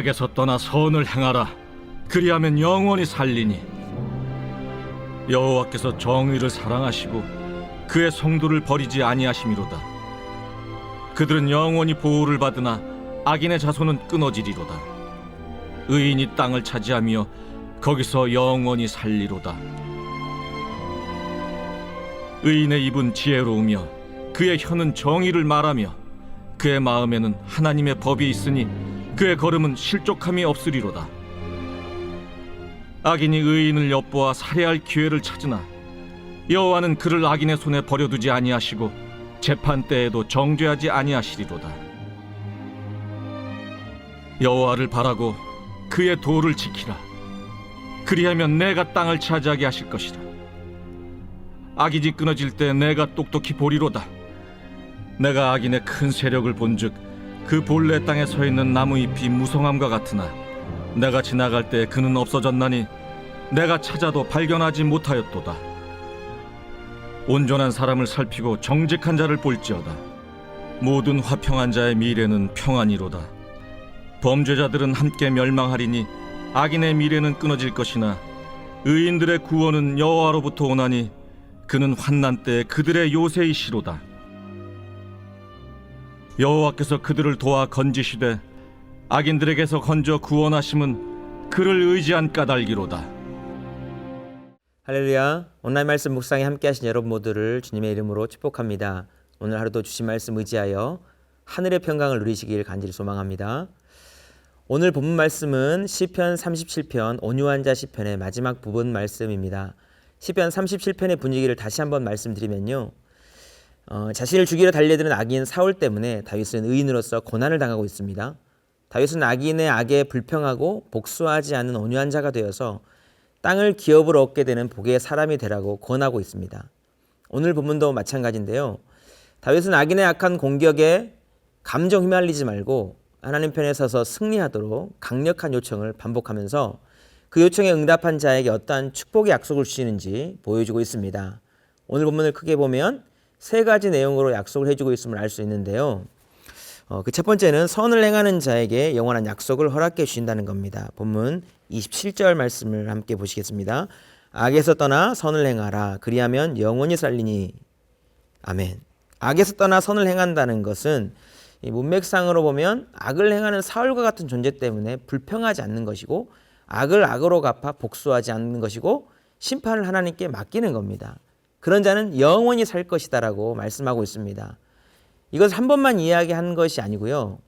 악에서 떠나 선을 행하라. 그리하면 영원히 살리니. 여호와께서 정의를 사랑하시고 그의 성도를 버리지 아니하심이로다. 그들은 영원히 보호를 받으나 악인의 자손은 끊어지리로다. 의인이 땅을 차지하며 거기서 영원히 살리로다. 의인의 입은 지혜로우며 그의 혀는 정의를 말하며 그의 마음에는 하나님의 법이 있으니 그의 걸음은 실족함이 없으리로다. 악인이 의인을 엿보아 살해할 기회를 찾으나 여호와는 그를 악인의 손에 버려두지 아니하시고 재판 때에도 정죄하지 아니하시리로다. 여호와를 바라고 그의 도를 지키라. 그리하면 내가 땅을 차지하게 하실 것이라. 악인이 끊어질 때 내가 똑똑히 보리로다. 내가 악인의 큰 세력을 본즉 그 본래 땅에 서 있는 나무잎이 무성함과 같으나 내가 지나갈 때 그는 없어졌나니 내가 찾아도 발견하지 못하였도다. 온전한 사람을 살피고 정직한 자를 볼지어다. 모든 화평한 자의 미래는 평안이로다. 범죄자들은 함께 멸망하리니 악인의 미래는 끊어질 것이나 의인들의 구원은 여호와로부터 오나니 그는 환난 때 그들의 요새이시로다. 여호와께서 그들을 도와 건지시되 악인들에게서 건져 구원하심은 그를 의지한 까닭이로다. 할렐루야. 온라인 말씀 묵상에 함께 하신 여러분 모두를 주님의 이름으로 축복합니다. 오늘 하루도 주신 말씀 의지하여 하늘의 평강을 누리시길 간절히 소망합니다. 오늘 본문 말씀은 시편 37편 온유한 자 시편의 마지막 부분 말씀입니다. 시편 37편의 분위기를 다시 한번 말씀드리면요, 자신을 죽이려 달려드는 악인 사울 때문에 다윗은 의인으로서 고난을 당하고 있습니다. 다윗은 악인의 악에 불평하고 복수하지 않는 온유한 자가 되어서 땅을 기업으로 얻게 되는 복의 사람이 되라고 권하고 있습니다. 오늘 본문도 마찬가지인데요, 다윗은 악인의 악한 공격에 감정 휘말리지 말고 하나님 편에 서서 승리하도록 강력한 요청을 반복하면서 그 요청에 응답한 자에게 어떠한 축복의 약속을 주시는지 보여주고 있습니다. 오늘 본문을 크게 보면 세 가지 내용으로 약속을 해주고 있음을 알 수 있는데요, 그 첫 번째는 선을 행하는 자에게 영원한 약속을 허락해 주신다는 겁니다. 본문 27절 말씀을 함께 보시겠습니다. 악에서 떠나 선을 행하라. 그리하면 영원히 살리니. 아멘. 악에서 떠나 선을 행한다는 것은 이 문맥상으로 보면 악을 행하는 사울과 같은 존재 때문에 불평하지 않는 것이고 악을 악으로 갚아 복수하지 않는 것이고 심판을 하나님께 맡기는 겁니다. 그런 자는 영원히 살 것이다 라고 말씀하고 있습니다. 이것을 한 번만 이야기한 것이 아니고요,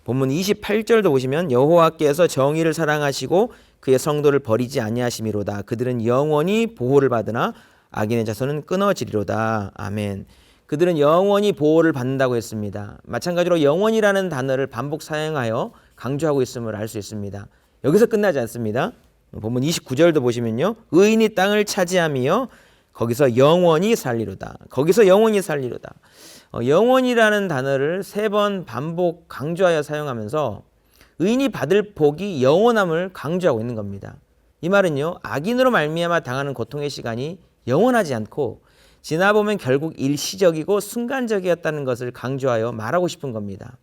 본문 28절도 보시면 여호와께서 정의를 사랑하시고 그의 성도를 버리지 아니하심이로다. 그들은 영원히 보호를 받으나 악인의 자손은 끊어지리로다. 아멘. 그들은 영원히 보호를 받는다고 했습니다. 마찬가지로 영원이라는 단어를 반복 사용하여 강조하고 있음을 알 수 있습니다. 여기서 끝나지 않습니다. 본문 29절도 보시면요, 의인이 땅을 차지하며 거기서 영원히 살리로다. 거기서 영원히 살리로다. 영원이라는 단어를 3번 반복 강조하여 사용하면서 의인이 받을 복이 영원함을 강조하고 있는 겁니다. 이 말은요, 악인으로 말미암아 당하는 고통의 시간이 영원하지 않고 지나보면 결국 일시적이고 순간적이었다는 것을 강조하여 말하고 싶은 겁니다.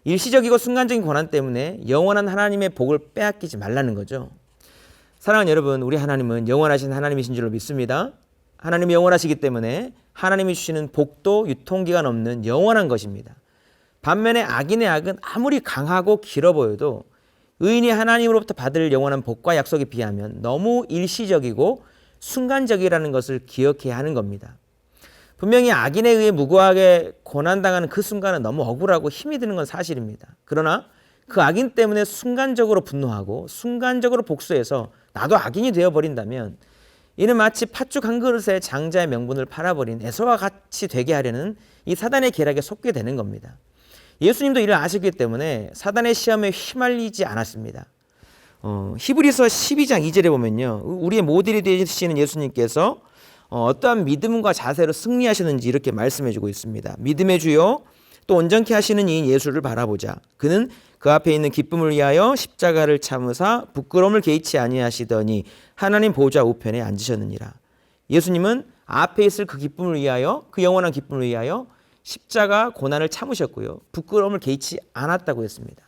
일시적이고 순간적인 고난 때문에 영원한 하나님의 복을 빼앗기지 말라는 거죠. 사랑하는 여러분, 우리 하나님은 영원하신 하나님이신 줄로 믿습니다. 하나님이 영원하시기 때문에 하나님이 주시는 복도 유통기간 없는 영원한 것입니다. 반면에 악인의 악은 아무리 강하고 길어 보여도 의인이 하나님으로부터 받을 영원한 복과 약속에 비하면 너무 일시적이고 순간적이라는 것을 기억해야 하는 겁니다. 분명히 악인에 의해 무고하게 고난당하는 그 순간은 너무 억울하고 힘이 드는 건 사실입니다. 그러나 그 악인 때문에 순간적으로 분노하고 순간적으로 복수해서 나도 악인이 되어버린다면 이는 마치 팥죽 한 그릇에 장자의 명분을 팔아버린 에서와 같이 되게 하려는 이 사단의 계략에 속게 되는 겁니다. 예수님도 이를 아시기 때문에 사단의 시험에 휘말리지 않았습니다. 히브리서 12장 2절에 보면요, 우리의 모델이 되시는 예수님께서 어떠한 믿음과 자세로 승리하셨는지 이렇게 말씀해주고 있습니다. 믿음의 주요 또 온전케 하시는 이인 예수를 바라보자. 그는 그 앞에 있는 기쁨을 위하여 십자가를 참으사 부끄러움을 개의치 아니하시더니 하나님 보좌 우편에 앉으셨느니라. 예수님은 앞에 있을 그 기쁨을 위하여, 그 영원한 기쁨을 위하여 십자가 고난을 참으셨고요, 부끄러움을 개의치 않았다고 했습니다.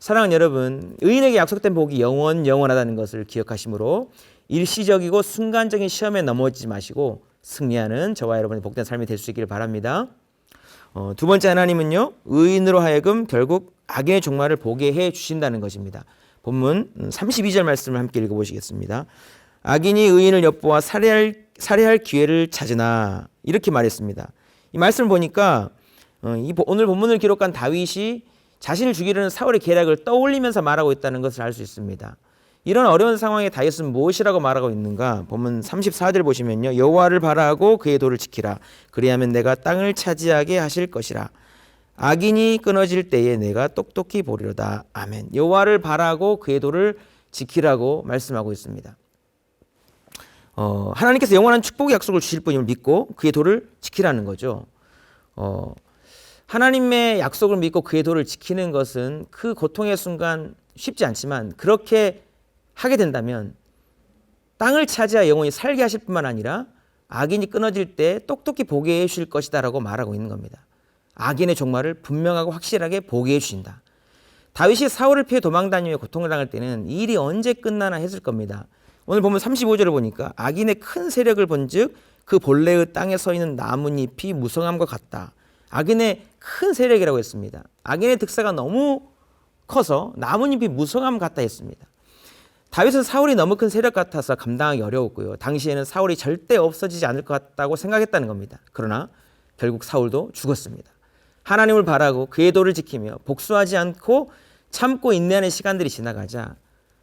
사랑하는 여러분, 의인에게 약속된 복이 영원하다는 것을 기억하시므로 일시적이고 순간적인 시험에 넘어지지 마시고 승리하는 저와 여러분의 복된 삶이 될 수 있기를 바랍니다. 두 번째, 하나님은요, 의인으로 하여금 결국 악인의 종말을 보게 해 주신다는 것입니다. 본문 32절 말씀을 함께 읽어보시겠습니다. 악인이 의인을 엿보아 살해할 기회를 찾으나, 이렇게 말했습니다. 이 말씀을 보니까 오늘 본문을 기록한 다윗이 자신을 죽이려는 사울의 계략을 떠올리면서 말하고 있다는 것을 알 수 있습니다. 이런 어려운 상황에 다윗은 무엇이라고 말하고 있는가? 본문 34절 보시면요, 여호와를 바라고 그의 도를 지키라. 그리하면 내가 땅을 차지하게 하실 것이라. 악인이 끊어질 때에 내가 똑똑히 보리로다. 아멘. 여호와를 바라고 그의 도를 지키라고 말씀하고 있습니다. 하나님께서 영원한 축복의 약속을 주실 분임을 믿고 그의 도를 지키라는 거죠. 하나님의 약속을 믿고 그의 도를 지키는 것은 그 고통의 순간 쉽지 않지만, 그렇게 하게 된다면 땅을 차지하 영원히 살게 하실 뿐만 아니라 악인이 끊어질 때 똑똑히 보게 해 주실 것이다 라고 말하고 있는 겁니다. 악인의 종말을 분명하고 확실하게 보게 해 주신다. 다윗이 사울을 피해 도망다니며 고통을 당할 때는 이 일이 언제 끝나나 했을 겁니다. 오늘 보면 35절을 보니까 악인의 큰 세력을 본즉 그 본래의 땅에 서 있는 나뭇잎이 무성함과 같다. 악인의 큰 세력이라고 했습니다. 악인의 득사가 너무 커서 나뭇잎이 무성함 같다 했습니다. 다윗은 사울이 너무 큰 세력 같아서 감당하기 어려웠고요. 당시에는 사울이 절대 없어지지 않을 것 같다고 생각했다는 겁니다. 그러나 결국 사울도 죽었습니다. 하나님을 바라고 그의 도를 지키며 복수하지 않고 참고 인내하는 시간들이 지나가자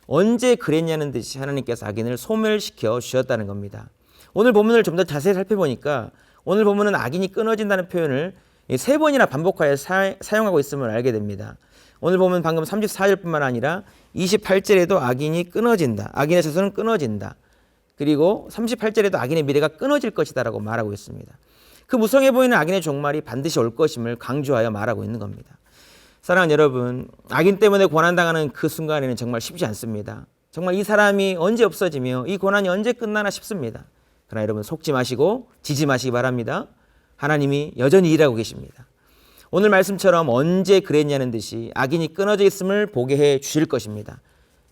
언제 그랬냐는 듯이 하나님께서 악인을 소멸시켜 주셨다는 겁니다. 오늘 본문을 좀 더 자세히 살펴보니까 오늘 본문은 악인이 끊어진다는 표현을 3번이나 반복하여 사용하고 있음을 알게 됩니다. 오늘 보면 방금 34절뿐만 아니라 28절에도 악인이 끊어진다. 악인의 자손은 끊어진다. 그리고 38절에도 악인의 미래가 끊어질 것이다 라고 말하고 있습니다. 그 무성해 보이는 악인의 종말이 반드시 올 것임을 강조하여 말하고 있는 겁니다. 사랑하는 여러분, 악인 때문에 고난당하는 그 순간에는 정말 쉽지 않습니다. 정말 이 사람이 언제 없어지며 이 고난이 언제 끝나나 싶습니다. 그러나 여러분, 속지 마시고 지지 마시기 바랍니다. 하나님이 여전히 일하고 계십니다. 오늘 말씀처럼 언제 그랬냐는 듯이 악인이 끊어져 있음을 보게 해 주실 것입니다.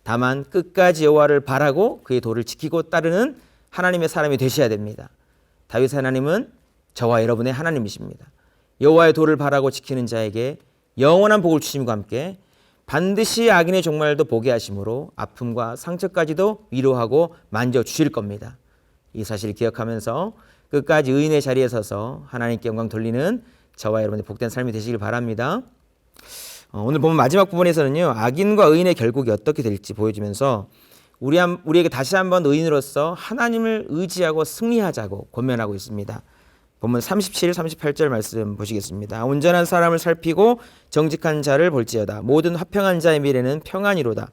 다만 끝까지 여호와를 바라고 그의 도를 지키고 따르는 하나님의 사람이 되셔야 됩니다. 다윗 하나님은 저와 여러분의 하나님이십니다. 여호와의 도를 바라고 지키는 자에게 영원한 복을 주심과 함께 반드시 악인의 종말도 보게 하심으로 아픔과 상처까지도 위로하고 만져주실 겁니다. 이 사실을 기억하면서 끝까지 의인의 자리에 서서 하나님께 영광 돌리는 저와 여러분의 복된 삶이 되시길 바랍니다. 오늘 보면 마지막 부분에서는요, 악인과 의인의 결국이 어떻게 될지 보여주면서 우리에게 다시 한번 의인으로서 하나님을 의지하고 승리하자고 권면하고 있습니다. 본문 37, 38절 말씀 보시겠습니다. 온전한 사람을 살피고 정직한 자를 볼지어다. 모든 화평한 자의 미래는 평안이로다.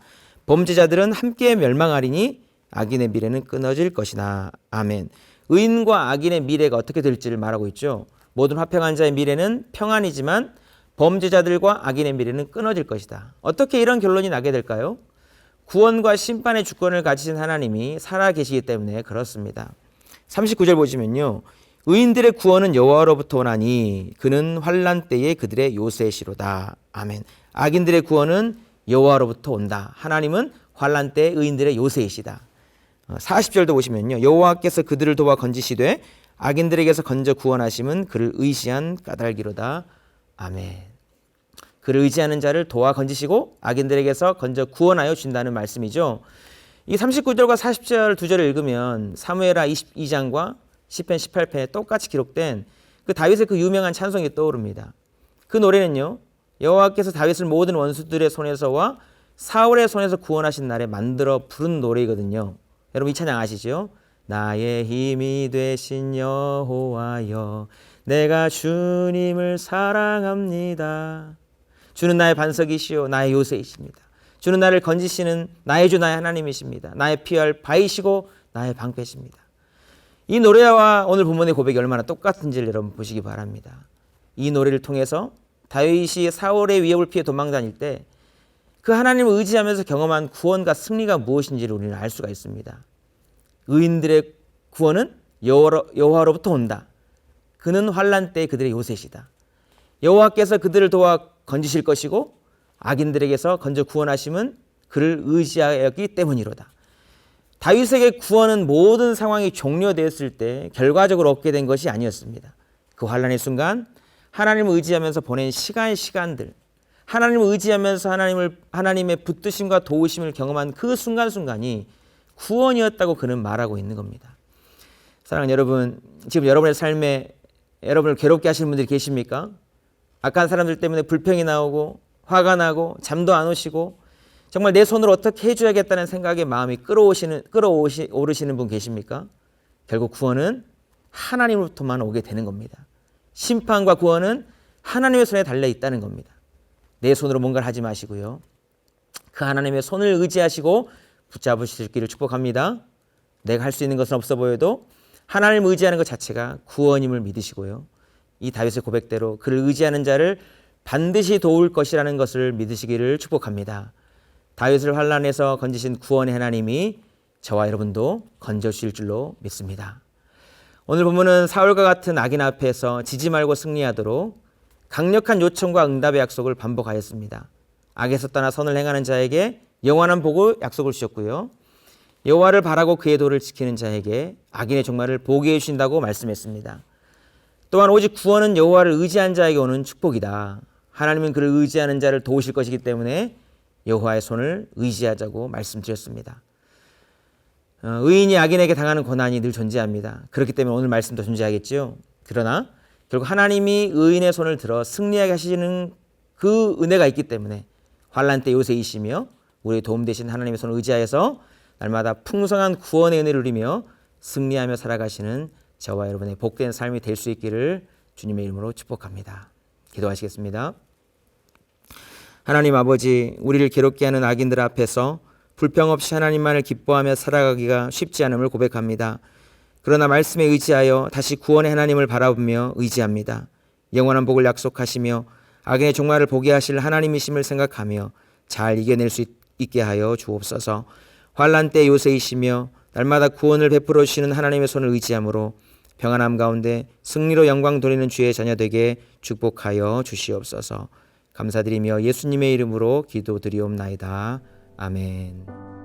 범죄자들은 함께 멸망하리니 악인의 미래는 끊어질 것이나. 아멘. 의인과 악인의 미래가 어떻게 될지를 말하고 있죠. 모든 화평한 자의 미래는 평안이지만 범죄자들과 악인의 미래는 끊어질 것이다. 어떻게 이런 결론이 나게 될까요? 구원과 심판의 주권을 가지신 하나님이 살아계시기 때문에 그렇습니다. 39절 보시면요, 의인들의 구원은 여호와로부터 오나니 그는 환난 때에 그들의 요새시로다. 아멘. 악인들의 구원은 여호와로부터 온다. 하나님은 환난 때에 의인들의 요새이시다. 40절도 보시면요, 여호와께서 그들을 도와 건지시되 악인들에게서 건져 구원하심은 그를 의지한 까닭이로다. 아멘. 그를 의지하는 자를 도와 건지시고 악인들에게서 건져 구원하여 준다는 말씀이죠. 이 39절과 40절 두 절을 읽으면 사무엘하 22장과 시편 18편에 똑같이 기록된 그 다윗의 그 유명한 찬송이 떠오릅니다. 그 노래는요, 여호와께서 다윗을 모든 원수들의 손에서와 사울의 손에서 구원하신 날에 만들어 부른 노래이거든요. 여러분 이 찬양 아시죠? 나의 힘이 되신 여호와여, 내가 주님을 사랑합니다. 주는 나의 반석이시오, 나의 요새이십니다. 주는 나를 건지시는 나의 주, 나의 하나님이십니다. 나의 피할 바위시고 나의 방패십니다. 이 노래와 오늘 본문의 고백이 얼마나 똑같은지를 여러분 보시기 바랍니다. 이 노래를 통해서 다윗이 사울의 위협을 피해 도망다닐 때 그 하나님을 의지하면서 경험한 구원과 승리가 무엇인지를 우리는 알 수가 있습니다. 의인들의 구원은 여호와로부터 온다. 그는 환난 때 그들의 요새시다. 여호와께서 그들을 도와 건지실 것이고 악인들에게서 건져 구원하심은 그를 의지하였기 때문이로다. 다윗에게 구원은 모든 상황이 종료되었을 때 결과적으로 얻게 된 것이 아니었습니다. 그 환난의 순간 하나님을 의지하면서 보낸 시간들, 하나님을 의지하면서 하나님의 붙드심과 도우심을 경험한 그 순간순간이 구원이었다고 그는 말하고 있는 겁니다. 사랑하는 여러분, 지금 여러분의 삶에 여러분을 괴롭게 하시는 분들이 계십니까? 악한 사람들 때문에 불평이 나오고 화가 나고 잠도 안 오시고 정말 내 손으로 어떻게 해줘야겠다는 생각에 마음이 끓어오르시는 분 계십니까? 결국 구원은 하나님으로부터만 오게 되는 겁니다. 심판과 구원은 하나님의 손에 달려 있다는 겁니다. 내 손으로 뭔가를 하지 마시고요. 그 하나님의 손을 의지하시고 붙잡으실 길을 축복합니다. 내가 할 수 있는 것은 없어 보여도 하나님을 의지하는 것 자체가 구원임을 믿으시고요. 이 다윗의 고백대로 그를 의지하는 자를 반드시 도울 것이라는 것을 믿으시기를 축복합니다. 다윗을 환난에서 건지신 구원의 하나님이 저와 여러분도 건져주실 줄로 믿습니다. 오늘 본문은 사울과 같은 악인 앞에서 지지 말고 승리하도록 강력한 요청과 응답의 약속을 반복하였습니다. 악에서 떠나 선을 행하는 자에게 영원한 복을 약속을 주셨고요. 여호와를 바라고 그의 도를 지키는 자에게 악인의 종말을 보게 해주신다고 말씀했습니다. 또한 오직 구원은 여호와를 의지한 자에게 오는 축복이다. 하나님은 그를 의지하는 자를 도우실 것이기 때문에 여호와의 손을 의지하자고 말씀드렸습니다. 의인이 악인에게 당하는 고난이 늘 존재합니다. 그렇기 때문에 오늘 말씀도 존재하겠죠. 그러나 결국 하나님이 의인의 손을 들어 승리하게 하시는 그 은혜가 있기 때문에 환난 때 요새이시며 우리의 도움 되신 하나님의 손을 의지하여서 날마다 풍성한 구원의 은혜를 누리며 승리하며 살아가시는 저와 여러분의 복된 삶이 될 수 있기를 주님의 이름으로 축복합니다. 기도하시겠습니다. 하나님 아버지, 우리를 괴롭게 하는 악인들 앞에서 불평 없이 하나님만을 기뻐하며 살아가기가 쉽지 않음을 고백합니다. 그러나 말씀에 의지하여 다시 구원의 하나님을 바라보며 의지합니다. 영원한 복을 약속하시며 악인의 종말을 보게 하실 하나님이심을 생각하며 잘 이겨낼 수 있게 하여 주옵소서. 환난 때 요새이시며 날마다 구원을 베풀어 주시는 하나님의 손을 의지함으로 평안함 가운데 승리로 영광 돌리는 주의 자녀 되게 축복하여 주시옵소서. 감사드리며 예수님의 이름으로 기도드리옵나이다. 아멘.